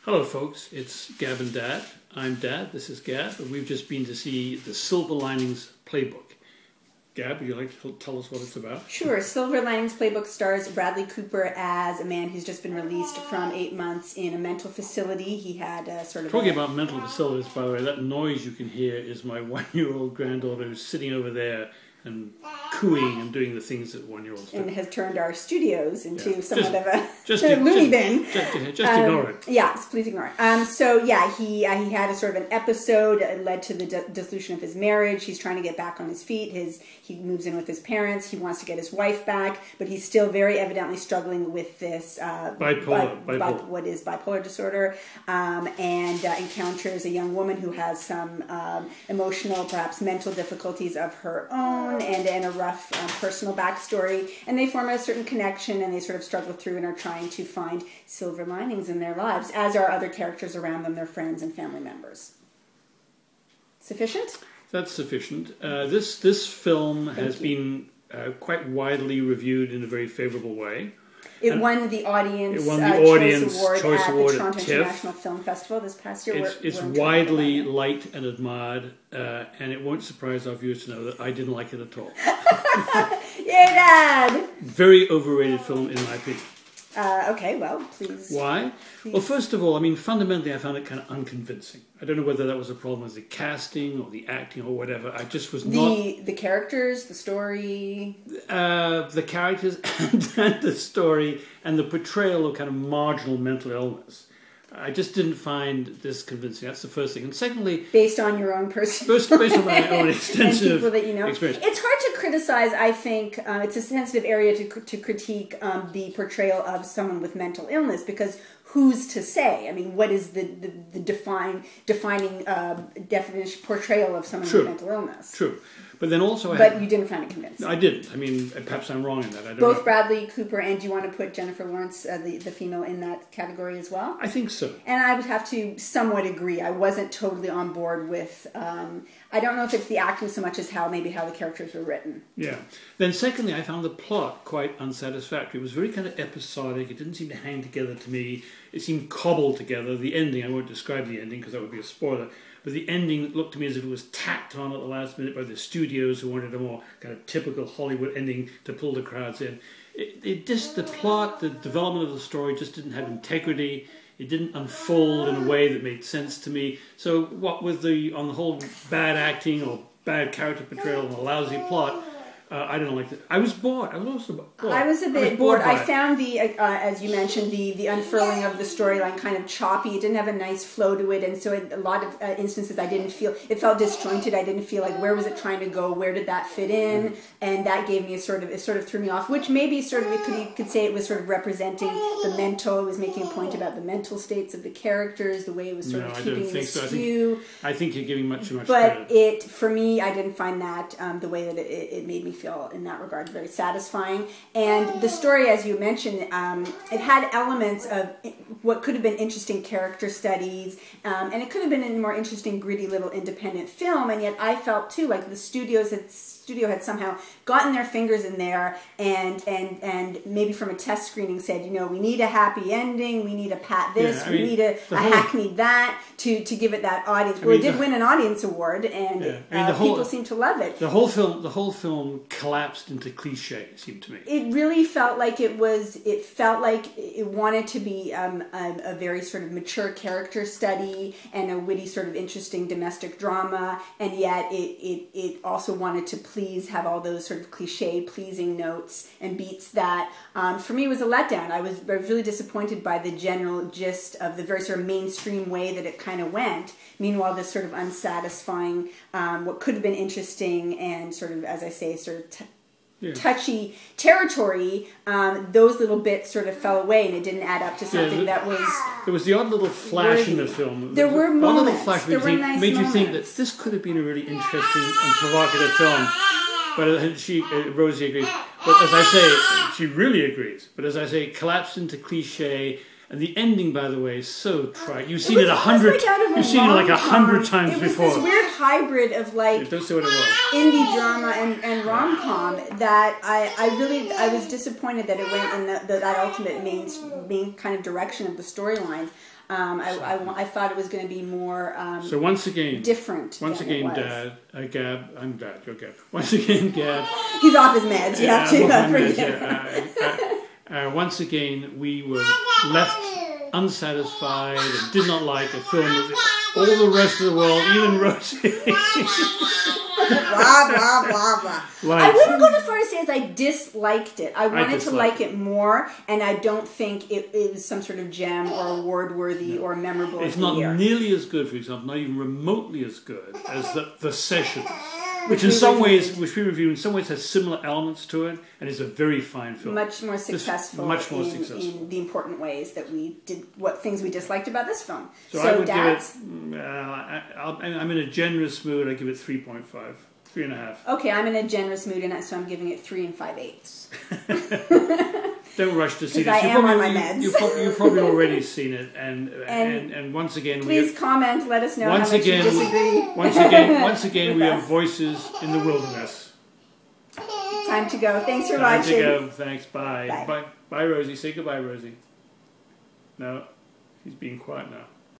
Hello folks, it's Gab and Dad. I'm Dad, this is Gab, and we've just been to see the Silver Linings Playbook. Gab, would you like to tell us what it's about? Sure. Silver Linings Playbook stars Bradley Cooper as a man who's just been released from 8 months in a mental facility. He had sort of... Talking about mental facilities, by the way, that noise you can hear is my one-year-old granddaughter who's sitting over there and cooing and doing the things that one-year-olds do. And has turned our studios into somewhat of a loony bin. Just ignore it. Yes, please ignore it. So yeah, he had a sort of an episode that led to the dissolution of his marriage. He's trying to get back on his feet. He moves in with his parents. He wants to get his wife back, but he's still very evidently struggling with this bipolar disorder, and encounters a young woman who has some emotional, perhaps mental difficulties of her own, and a rough personal backstory, and they form a certain connection, and they sort of struggle through and are trying to find silver linings in their lives, as are other characters around them, their friends and family members. Sufficient? That's sufficient. This film has been quite widely reviewed in a very favorable way. It won the Audience Choice Award at the Toronto International Film Festival this past year. It's widely liked and admired, and it won't surprise our viewers to know that I didn't like it at all. Yay, Dad! Very overrated film, in my opinion. Okay, well, please. Why? Please. Well, first of all, I mean, fundamentally, I found it kind of unconvincing. I don't know whether that was a problem with the casting or the acting or whatever. I just was not... The characters, the story... the characters and the story and the portrayal of kind of marginal mental illness. I just didn't find this convincing. That's the first thing. And secondly... Based on your own personal... Based on my own extensive experience. It's hard to criticize, I think. It's a sensitive area to critique the portrayal of someone with mental illness, because who's to say? I mean, what is the defining definition, portrayal of someone with mental illness? True. But then also... But you didn't find it convincing. I didn't. I mean, perhaps I'm wrong in that. I don't Both know. Bradley Cooper and do you want to put Jennifer Lawrence, the female, in that category as well? I think so. And I would have to somewhat agree. I wasn't totally on board with... I don't know if it's the acting so much as how the characters were written. Yeah. Then secondly, I found the plot quite unsatisfactory. It was very kind of episodic. It didn't seem to hang together to me. It seemed cobbled together. The ending, I won't describe the ending because that would be a spoiler. But the ending looked to me as if it was tacked on at the last minute by the studios who wanted a more kind of typical Hollywood ending to pull the crowds in. The plot, the development of the story just didn't have integrity. It didn't unfold in a way that made sense to me. So what with on the whole bad acting or bad character portrayal and a lousy plot, I didn't like it. I was bored. I was also bored. I was a bit bored. I found as you mentioned, the unfurling of the storyline kind of choppy. It didn't have a nice flow to it, and so in a lot of instances, I didn't feel it felt disjointed. I didn't feel like where was it trying to go? Where did that fit in? And that gave me it sort of threw me off. Which maybe you could say it was sort of representing the mental. It was making a point about the mental states of the characters, the way it was sort of keeping the skew. I think you're giving much too much credit. But for me, I didn't find that the way that it made me feel in that regard very satisfying. And the story, as you mentioned, it had elements of what could have been interesting character studies, and it could have been a more interesting, gritty little independent film. And yet I felt too like the studio had somehow gotten their fingers in there and maybe from a test screening said, we need a happy ending, we need a pat this, we need a hackneyed that to give it that audience. Well, it did win an audience award, and people seem to love it. The whole film collapsed into cliche, it seemed to me. It really felt like it wanted to be a very sort of mature character study and a witty sort of interesting domestic drama, and yet it also wanted to have all those sort of cliche pleasing notes and beats that for me was a letdown. I was really disappointed by the general gist of the very sort of mainstream way that it kind of went. Meanwhile, this sort of unsatisfying, what could have been interesting and sort of, as I say, sort of touchy territory, those little bits sort of fell away, and it didn't add up to something that was... There was the odd little flash in the film. There were moments. There were nice made you think that this could have been a really interesting and provocative film. But Rosie agrees. But as I say, she really agrees. But as I say, it collapsed into cliche. And the ending, by the way, is so trite. You've seen it 100. You've seen it like 100 times before. It was this weird hybrid of like indie drama and rom-com that I was disappointed that it went in that ultimate main kind of direction of the storylines. I thought it was going to be more so once again, different. Once again, Dad, Gab, I'm Dad, you're Gab. Once again, Gab. He's off his meds. You have to. Once again, we were left unsatisfied and did not like a film that all the rest of the world, even Rosie. Blah, blah, blah, blah. I wouldn't go as far as say as I disliked it. I wanted to like it more, and I don't think it was some sort of gem or award-worthy or memorable. It's not nearly as good, for example, not even remotely as good as the Sessions. Which we review in some ways has similar elements to it, and is a very fine film. Much more successful. In the important ways that we did, what things we disliked about this film. So I would give it. I'm in a generous mood. I give it 3.5, 3.5. Okay, I'm in a generous mood, and so I'm giving it 3 5/8. Don't rush to see this. I am on my meds. You've probably already seen it, and once again, please comment. Let us know how much you disagree. Once again, we have voices in the wilderness. Time to go. Thanks for watching. Time to go. Thanks. Bye. Bye, Rosie. Say goodbye, Rosie. No, she's being quiet now.